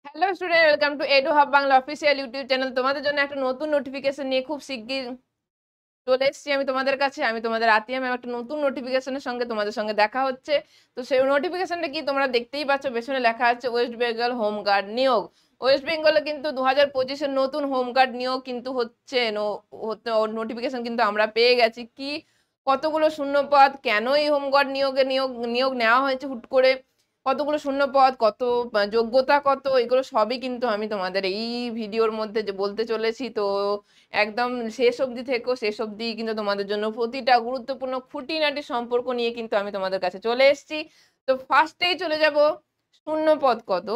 Hello student, welcome to edu hub Bangla official YouTube channel. তোমাদের জন্য একটা নতুন নোটিফিকেশন নিয়ে খুব শিগগির চলে এসেছি আমি তোমাদের কাছে। আমি তোমাদের আতিয়া ম্যাম, একটা নতুন নোটিফিকেশনের সঙ্গে তোমাদের সঙ্গে দেখা হচ্ছে। তো সেই নোটিফিকেশনটা কি তোমরা দেখতেই পাচ্ছ, পেছনে লেখা আছে ওয়েস্ট বেঙ্গল হোমগার্ড নিয়োগ। ওয়েস্ট বেঙ্গলে কিন্তু 2025-এর নতুন হোমগার্ড নিয়োগ কিন্তু হচ্ছে, নোটিফিকেশন কিন্তু আমরা পেয়ে গেছি। কি কতগুলো শূন্যপদ, কেন এই হোমগার্ড নিয়োগ নিয়োগ নেওয়া হয়েছে হুট করে, কতগুলো শূন্যপদ, কত যোগ্যতা কত, এগুলো সবই কিন্তু আমি তোমাদের এই ভিডিওর মধ্যে যে বলতে চলেছি। তো একদম শেষ অবধি থেকো, শেষ অবধি কিন্তু তোমাদের জন্য প্রতিটা গুরুত্বপূর্ণ খুঁটিনাটি সম্পর্ক নিয়ে কিন্তু আমি তোমাদের কাছে চলে এসেছি। তো ফার্স্টেই চলে যাব, শূন্যপদ কত,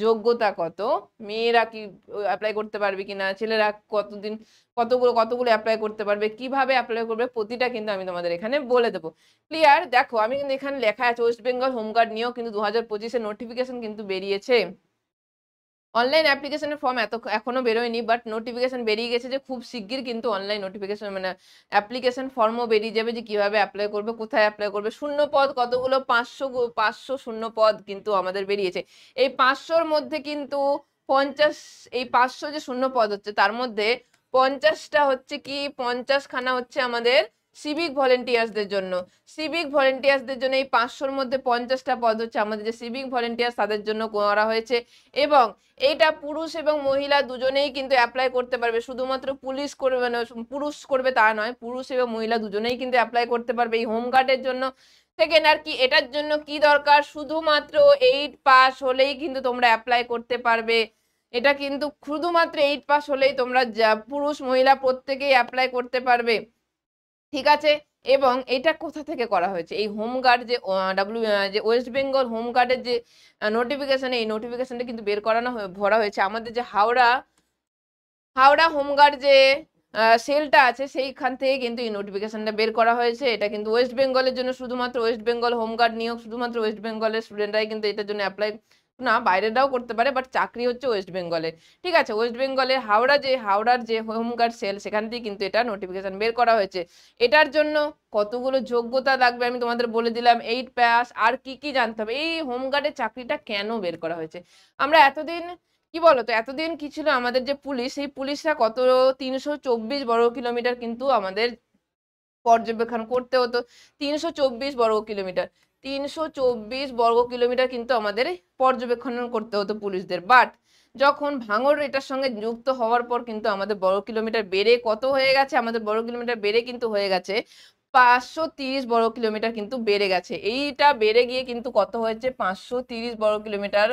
যোগ্যতা কত, মেয়েরা কি অ্যাপ্লাই করতে পারবে কিনা, ছেলেরা কতদিন কতগুলো কতগুলো অ্যাপ্লাই করতে পারবে, কিভাবে অ্যাপ্লাই করবে, প্রতিটা কিন্তু আমি তোমাদের এখানে বলে দেবো। ক্লিয়ার? দেখো আমি কিন্তু এখানে লেখা আছে ওয়েস্ট বেঙ্গল হোমগার্ড নিয়েও কিন্তু 2025-এর নোটিফিকেশন কিন্তু বেরিয়েছে। অনলাইন অ্যাপ্লিকেশনের ফর্ম এখনো বেরোয়নি, বাট নোটিফিকেশন বেরিয়ে গেছে যে খুব শিগগির কিন্তু অনলাইন নোটিফিকেশন মানে অ্যাপ্লিকেশন ফর্মও বেরিয়ে যাবে যে কিভাবে অ্যাপ্লাই করবে, কোথায় অ্যাপ্লাই করবে। শূন্য পদ কতগুলো, 500 শূন্য পদ কিন্তু আমাদের বেরিয়েছে। এই 500-র মধ্যে কিন্তু 50, এই 500 যে শূন্য পদ হচ্ছে তার মধ্যে 50টা হচ্ছে কি, 50খানা হচ্ছে আমাদের সিভিক ভলেন্টিয়ার্সদের জন্য। সিভিক ভলেন্টিয়ার্সদের জন্য এই 500-র মধ্যে 50টা পদ হচ্ছে আমাদের যে সিভিক ভলেন্টিয়ার্স তাদের জন্য করা হয়েছে। এবং এইটা পুরুষ এবং মহিলা দুজনেই কিন্তু অ্যাপ্লাই করতে পারবে, শুধুমাত্র পুলিশ করবে না, পুরুষ করবে তা নয়, পুরুষ এবং মহিলা দুজনেই কিন্তু অ্যাপ্লাই করতে পারবে এই হোমগার্ডের জন্য। সেকেন্ড, আর কি এটার জন্য কি দরকার, শুধুমাত্র 8 পাস হলেই কিন্তু তোমরা অ্যাপ্লাই করতে পারবে। এটা কিন্তু শুধুমাত্র 8 পাস হলেই তোমরা পুরুষ মহিলা প্রত্যেকেই অ্যাপ্লাই করতে পারবে। ঠিক আছে? এবং এটা কোথা থেকে করা হয়েছে, এই হোমগার্ড যে যে ওয়েস্ট বেঙ্গল হোমগার্ডের যে নোটিফিকেশন, এই নোটিফিকেশনটা কিন্তু বের করানো ভরা হয়েছে আমাদের যে হাওড়া হাওড়া হোমগার্ড যে সেলটা আছে সেইখান থেকে কিন্তু এই নোটিফিকেশনটা বের করা হয়েছে। এটা কিন্তু ওয়েস্ট বেঙ্গলের জন্য, শুধুমাত্র ওয়েস্ট বেঙ্গল হোমগার্ড নিয়োগ, শুধুমাত্র ওয়েস্ট বেঙ্গলের স্টুডেন্টরাই কিন্তু এটার জন্য অ্যাপ্লাই, না বাইরেরাও করতে পারে, বাট চাকরি হচ্ছে ওয়েস্ট বেঙ্গলের। ঠিক আছে? ওয়েস্ট বেঙ্গলের হাওড়ার যে হোমগার্ড সেল সেখান থেকে কিন্তু এটা নোটিফিকেশন বের করা হয়েছে। এটার জন্য কতগুলো যোগ্যতা লাগবে আমি তোমাদের বলে দিলাম, 8 পাস। আর কি কি জানতে হবে, এই হোমগার্ডের চাকরিটা কেন বের করা হয়েছে। আমরা এতদিন কি বলতো, এতদিন কি ছিল, আমাদের যে পুলিশ, সেই পুলিশরা কত 324 বর্গ কিলোমিটার কিন্তু আমাদের পর্যবেক্ষণ করতে হতো। 324 বর্গ কিলোমিটার, 324 বর্গ কিলোমিটার কিন্তু আমাদের পর্যবেক্ষণ করতে হতো পুলিশদের। বাট যখন ভাঙড় এটার সঙ্গে যুক্ত হওয়ার পর কিন্তু আমাদের বর্গ কিলোমিটার বেড়ে কত হয়ে গেছে, আমাদের বর্গ কিলোমিটার বেড়ে কিন্তু হয়ে গেছে 530 বর্গ কিলোমিটার কিন্তু বেড়ে গেছে। এইটা বেড়ে গিয়ে কিন্তু কত হয়েছে, 530 বর্গ কিলোমিটার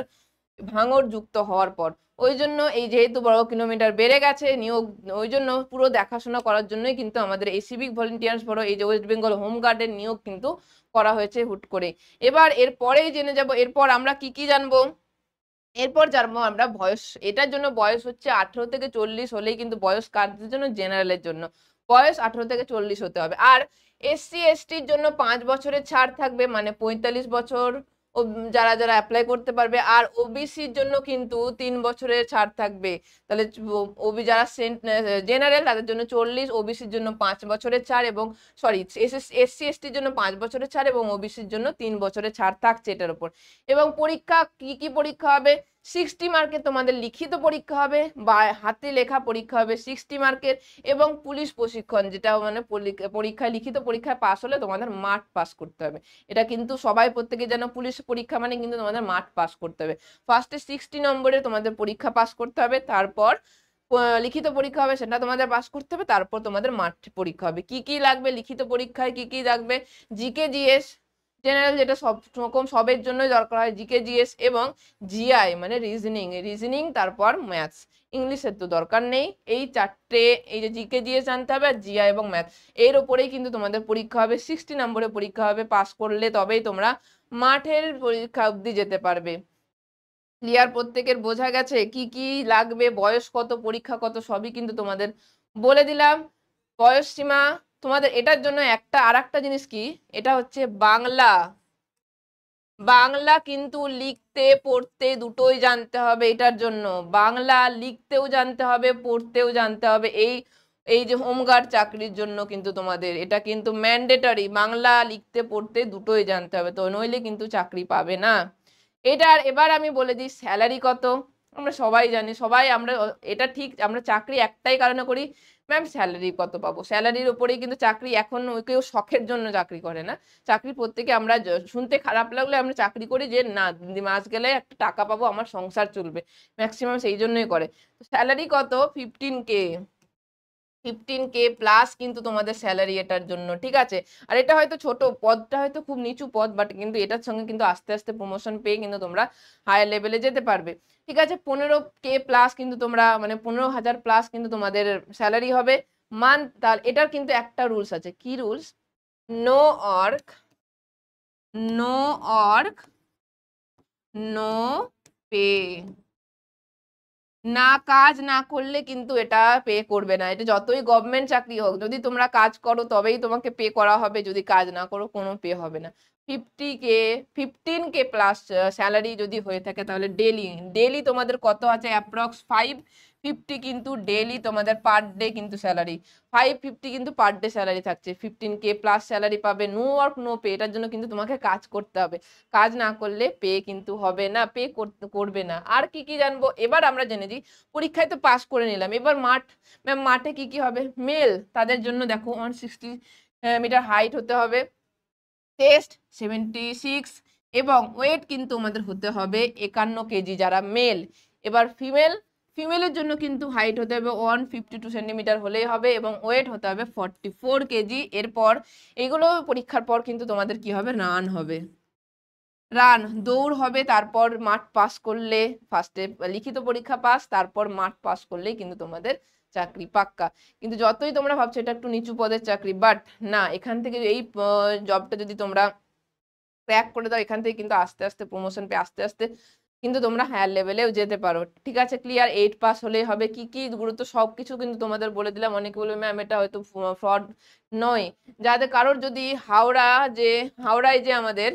ভাঙড় যুক্ত হওয়ার পর। ওই জন্য এই যেহেতু বর্গ কিলোমিটার বেড়ে গেছে নিয়োগ, ওই জন্য পুরো দেখাশোনা করার জন্যই কিন্তু আমাদের এই সিভিক ভলেন্টিয়ার্স বড় এই যে ওয়েস্ট বেঙ্গল হোমগার্ডের নিয়োগ কিন্তু করা হয়েছে হুট করে। এবার এরপরেই জেনে যাব, এরপর আমরা কি কি জানবো। এরপর জানবো আমরা বয়স। এটার জন্য বয়স হচ্ছে 18 থেকে 40 হলেই কিন্তু, বয়স কারদের জন্য, জেনারেলের জন্য বয়স 18 থেকে 40 হতে হবে। আর এসসি এসটির জন্য 5 বছরের ছাড় থাকবে, মানে 45 বছর যারা যারা অ্যাপ্লাই করতে পারবে। আর ওবিসির জন্য কিন্তু 3 বছরের ছাড় থাকবে। তাহলে ওবি যারা জেনারেল তাদের জন্য 40, ওবিসির জন্য 5 বছরের ছাড়, এবং সরি এসসি এসটির জন্য 5 বছরের ছাড় এবং ওবিসির জন্য 3 বছরের ছাড় থাকছে এটার উপর। এবং পরীক্ষা কি কি পরীক্ষা হবে, 60 মার্কের তোমাদের লিখিত পরীক্ষা হবে বা হাতে লেখা পরীক্ষা হবে 60 মার্কের, এবং পুলিশ প্রশিক্ষণ, যেটা মানে পরীক্ষায় লিখিত পরীক্ষায় পাস হলে তোমাদের মাঠ পাস করতে হবে। এটা কিন্তু সবাই প্রত্যেকে যেন, পুলিশ পরীক্ষা মানে কিন্তু তোমাদের মাঠ পাস করতে হবে। ফার্স্টে 60 নম্বরে তোমাদের পরীক্ষা পাস করতে হবে, তারপর লিখিত পরীক্ষা হবে, সেটা তোমাদের পাস করতে হবে, তারপর তোমাদের মাঠ পরীক্ষা হবে। কি কি লাগবে লিখিত পরীক্ষায়, কি কি লাগবে, জিকে জিএস জেনারেল, যেটা সব রকম সবের জন্যই দরকার হয়, জিকে জিএস এবং জিআই মানে রিজনিং, তারপর ম্যাথস। ইংলিশের তো দরকার নেই। এই চারটে, এই যে জিকে জিএস জানতে হবে আর জিআই এবং ম্যাথ, এর ওপরেই কিন্তু তোমাদের পরীক্ষা হবে। 60 নম্বরের পরীক্ষা হবে, পাস করলে তবেই তোমরা মাঠের পরীক্ষা অবধি যেতে পারবে। ক্লিয়ার? প্রত্যেকের বোঝা গেছে কি কি লাগবে, বয়স কত, পরীক্ষা কত, সবই কিন্তু তোমাদের বলে দিলাম। বয়স সীমা তোমাদের এটার জন্য একটা আর একটা জিনিস কি, এটা হচ্ছে বাংলা। বাংলা কিন্তু লিখতে পড়তে দুটোই জানতে হবে এটার জন্য, বাংলা লিখতেও জানতে হবে, পড়তেও জানতে হবে। এই এই যে হোমগার্ড চাকরির জন্য কিন্তু তোমাদের এটা কিন্তু ম্যান্ডেটরি, বাংলা লিখতে পড়তে দুটোই জানতে হবে, তো নইলে কিন্তু চাকরি পাবে না। এবার আমি বলে দিই স্যালারি কত। আমরা সবাই জানি, সবাই আমরা এটা ঠিক, আমরা চাকরি একটাই কারণে করি, ম্যাম স্যালারি কত পাবো, স্যালারির উপরেই কিন্তু চাকরি। এখন কেউ শখের জন্য চাকরি করে না, চাকরি প্রত্যেকে আমরা শুনতে খারাপ লাগলে আমরা চাকরি করি যে না মাস গেলে একটা টাকা পাবো, আমার সংসার চলবে, ম্যাক্সিমাম সেই জন্যই করে। স্যালারি কত? 15K, 15K প্লাস কিন্তু তোমাদের স্যালারি এটার জন্য, ঠিক আছে। আর এটা হয়তো ছোট পদটা, হয়তো খুব নিচু পদ, বাট কিন্তু এটার সঙ্গে কিন্তু আস্তে আস্তে প্রমোশন পেয়ে কিন্তু তোমরা হায়ার লেভেলে যেতে পারবে, ঠিক আছে। 15K প্লাস কিন্তু তোমরা মানে 15,000 প্লাস কিন্তু তোমাদের স্যালারি হবে মান্থ। তাহলে এটার কিন্তু একটা রুলস আছে, কি rules? No work, no work, no pay. না কাজ না করলে কিন্তু এটা পে করবে না। এটা যতই গভর্নমেন্ট চাকরি হোক, যদি তোমরা কাজ করো তবেই তোমাকে পে করা হবে, যদি কাজ না করো কোনো পে হবে না। 15K প্লাস স্যালারি যদি হয়ে থাকে তাহলে ডেলি, ডেলি তোমাদের কত আছে? অ্যাপ্রক্স 550 কিন্তু ডেলি তোমাদের পার ডে কিন্তু স্যালারি 550 কিন্তু পার ডে স্যালারি থাকছে। 15K প্লাস স্যালারি পাবে, নো ওয়ার্ক নো পে। এটার জন্য কিন্তু তোমাকে কাজ করতে হবে, কাজ না করলে পে কিন্তু হবে না, পে করবে না। আর কি কি জানবো? এবার আমরা জেনেছি পরীক্ষায় তো পাস করে নিলাম, এবার ম্যাম মাঠে কি কি হবে? মেল তাদের জন্য দেখো 160 মিটার হাইট হতে হবে, চেস্ট 76 এবং ওয়েট কিন্তু আমাদের হতে হবে 51 কেজি যারা মেল। এবার ফিমেলের জন্য কিন্তু হাইট হতে হবে 152 সেন্টিমিটার হলেই হবে এবং ওয়েট হতে হবে 44 কেজি। এরপর এগুলো পরীক্ষার পর কিন্তু তোমাদের কি হবে? রান হবে, রান দৌড় হবে। তারপর মাঠ পাস করলে, ফার্স্টে লিখিত পরীক্ষা পাস, তারপর মাঠ পাস করলেই কিন্তু তোমাদের চাকরি পাক্কা। কিন্তু যতই তোমরা ভাবছো এটা একটু নিচু পদের চাকরি, বাট না, এখান থেকে এই জবটা যদি তোমরা ক্র্যাক করে দাও, এখান থেকে কিন্তু আস্তে আস্তে প্রমোশন পেয়ে আস্তে আস্তে কিন্তু তোমরা হায়ার লেভেলেও যেতে পারো, ঠিক আছে। ক্লিয়ার? 8 পাস হলেই হবে। কি কি গুরুত্ব সবকিছু কিন্তু তোমাদের বলে দিলাম। অনেকে বলবে ম্যাম এটা হয়তো ফ্রড নয়, যাদের কারোর যদি হাওড়ায় যে আমাদের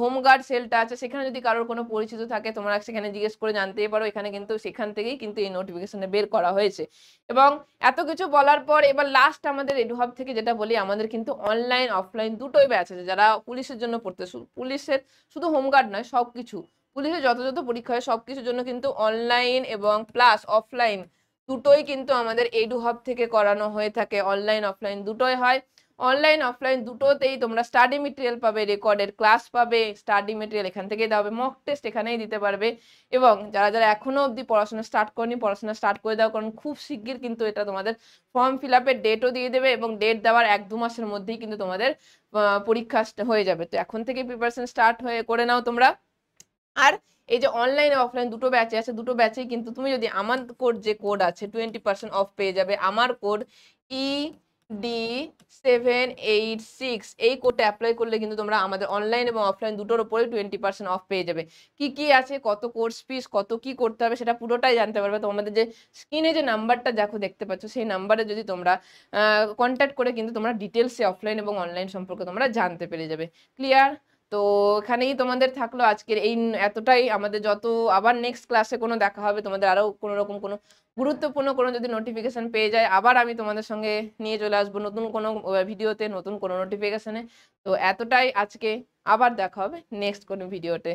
হোমগার্ড সেলটা আছে, সেখানে যদি কারোর কোনো পরিচিত থাকে তোমরা সেখানে জিজ্ঞেস করে জানতেই পারো। এখানে কিন্তু সেখান থেকেই কিন্তু এই নোটিফিকেশনে বের করা হয়েছে। এবং এত কিছু বলার পর এবার লাস্ট আমাদের এডুহাব থেকে যেটা বলি, আমাদের কিন্তু অনলাইন অফলাইন দুটোই ব্যাচ আছে। যারা পুলিশের জন্য পড়তে, পুলিশের শুধু হোমগার্ড নয়, সবকিছু পুলিশের যত যত পরীক্ষা হয় সবকিছুর জন্য কিন্তু অনলাইন এবং প্লাস অফলাইন দুটোই কিন্তু আমাদের এডুহাব থেকে করানো হয়ে থাকে। অনলাইন অফলাইন দুটোই হয়। অনলাইন অফলাইন দুটোতেই তোমরা স্টাডি মেটেরিয়াল পাবে, রেকর্ডের ক্লাস পাবে, স্টাডি মেটেরিয়াল এখান থেকেই দেওয়া হবে, মক টেস্ট এখানেই দিতে পারবে। এবং যারা যারা এখনো অবধি পড়াশোনা স্টার্ট করেনি, পড়াশোনা স্টার্ট করে দাও, কারণ খুব শিগগির কিন্তু এটা তোমাদের ফর্ম ফিল আপের ডেটও দিয়ে দেবে এবং ডেট দেওয়ার 1-2 মাসের মধ্যেই কিন্তু তোমাদের পরীক্ষা হয়ে যাবে। তো এখন থেকে প্রিপারেশন স্টার্ট করে নাও তোমরা। আর এই যে অনলাইন অফলাইন দুটো ব্যাচে আছে, দুটো ব্যাচেই কিন্তু তুমি যদি আমার কোড, যে কোড আছে 20% অফ পেয়ে যাবে, আমার কোড ED786, এই কোডটা অ্যাপ্লাই করলে কিন্তু তোমরা আমাদের অনলাইন এবং অফলাইন দুটোর উপরে 20% অফ পেয়ে যাবে। কি কি আছে, কত কোর্স ফিস, কত কি করতে হবে সেটা পুরোটাই জানতে পারবে। তো আমাদের যে স্ক্রিনে যে নাম্বারটা দেখো দেখতে পাচ্ছ, সেই নাম্বারে যদি তোমরা কন্ট্যাক্ট করে কিন্তু তোমরা ডিটেলসে অফলাইন এবং অনলাইন সম্পর্কে তোমরা জানতে পেরে যাবে। ক্লিয়ার? তো এখানেই তোমাদের থাকলো আজকের এই এতটাই। আমাদের যত আবার নেক্সট ক্লাসে কোনো দেখা হবে, তোমাদের আরো কোনো রকম কোনো গুরুত্বপূর্ণ কোনো যদি নোটিফিকেশন পেয়ে যায়, আবার আমি তোমাদের সঙ্গে নিয়ে চলে আসবো নতুন কোনো ভিডিওতে, নতুন কোনো নোটিফিকেশনে। তো এতটাই আজকে, আবার দেখা হবে নেক্সট কোনো ভিডিওতে।